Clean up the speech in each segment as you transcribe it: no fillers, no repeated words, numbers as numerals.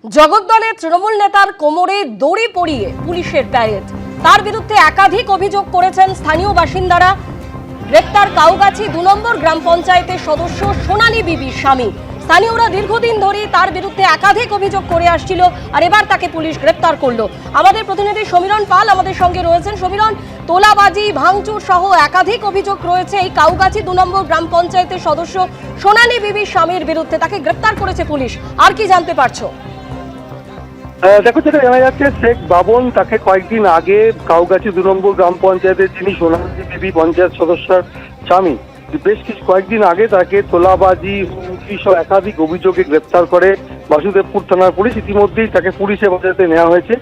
জগদ্দলে তৃণমূল নেতার কোমরে দড়ি পরিয়ে পুলিশের প্যারেড, তার বিরুদ্ধে একাধিক অভিযোগ করেছেন স্থানীয় বাসিন্দারা। গ্রেপ্তার কাউগাছি ২ নম্বর গ্রাম পঞ্চায়েতের সদস্য সোনালী বিবির স্বামী। স্থানীয়রা দীর্ঘদিন ধরে তার বিরুদ্ধে একাধিক অভিযোগ করে আসছিল, আর এবার তাকে পুলিশ গ্রেপ্তার করলো। আমাদের প্রতিনিধি সমীরণ পাল আমাদের সঙ্গে রয়েছেন। সমীরণ, তোলাবাজি, ভাঙচুর সহ একাধিক অভিযোগ রয়েছে এই কাউগাছি ২ নম্বর গ্রাম পঞ্চায়েতের সদস্য সোনালী বিবির স্বামীর বিরুদ্ধে। তাকে গ্রেপ্তার করেছে পুলিশ, আর কি জানতে পারছো? দেখো, যেটা জানা যাচ্ছে শেখ বাবন তাকে কয়েকদিন আগে কাউগাছি ২ নম্বর গ্রাম পঞ্চায়েতের যিনি সোনালী বিবি পঞ্চায়েত সদস্যর স্বামী, বেশ কিছুদিন আগে তাকে তোলাবাজি সহ একাধিক অভিযোগে গ্রেপ্তার করে বাসুদেবপুর থানার পুলিশ। ইতিমধ্যেই তাকে পুলিশ হেফাজতে নেওয়া হয়েছে।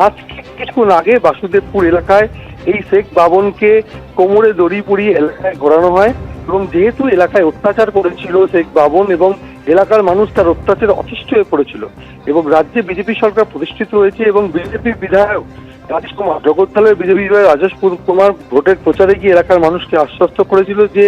আজকে কিছুক্ষণ আগে বাসুদেবপুর এলাকায় এই শেখ বাবনকে কোমরে দড়ি পরিয়ে এলাকায় ঘোরানো হয় এবং যেহেতু এলাকায় অত্যাচার করেছিল শেখ বাবন এবং এলাকার মানুষ তার অত্যাচারে অতিষ্ঠ হয়ে পড়েছিল এবং রাজ্যে বিজেপি সরকার প্রতিষ্ঠিত হয়েছে এবং বিজেপির বিধায়ক রাজেশ কুমার, জগদ্দলের বিজেপি বিধায়ক রাজেশ কুমার ভোটের প্রচারে গিয়ে এলাকার মানুষকে আশ্বস্ত করেছিল যে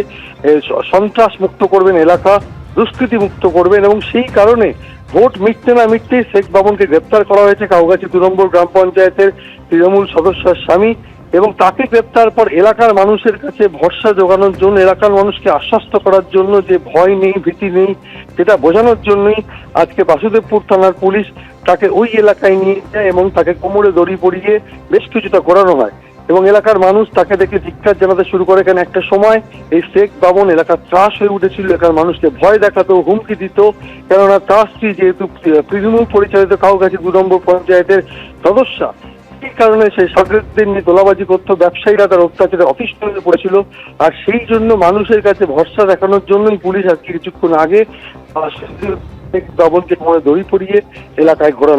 সন্ত্রাস মুক্ত করবেন, এলাকা দুষ্কৃতি মুক্ত করবেন, এবং সেই কারণে ভোট মিটতে না মিটতেই শেখ বাবনকে গ্রেপ্তার করা হয়েছে কাউগাছি ২ নম্বর গ্রাম পঞ্চায়েতের তৃণমূল সদস্যের স্বামী। এবং তাকে গ্রেপ্তার পর এলাকার মানুষের কাছে ভরসা জোগানোর জন্য, এলাকার মানুষকে আশ্বস্ত করার জন্য যে ভয় নেই, ভীতি নেই, সেটা বোঝানোর জন্যই আজকে বাসুদেবপুর থানার পুলিশ তাকে ওই এলাকায় নিয়ে যায় এবং তাকে কোমরে দড়ি পরিয়ে বেশ কিছুটা ঘোরানো হয় এবং এলাকার মানুষ তাকে দেখে ধিক্কার জানাতে শুরু করে। কেন একটা সময় এই শেখ বাবন এলাকার ত্রাস হয়ে উঠেছিল, এলাকার মানুষকে ভয় দেখাতো, হুমকি দিত, কেননা তার স্ত্রী যেহেতু তৃণমূল পরিচালিত কাউগাছি ২ নম্বর পঞ্চায়েতের সদস্য, এই কারণে সেই সরকারদের নিয়ে তোলাবাজি করতো, ব্যবসায়ীরা তার অত্যাচারে অতিষ্ঠ হয়ে পড়েছিল। আর সেই জন্য মানুষের কাছে ভরসা দেখানোর জন্যই পুলিশ আজকে কিছুক্ষণ আগে শেখ বাবনকে কোমরে দড়ি পরিয়ে এলাকায় ঘোরানো।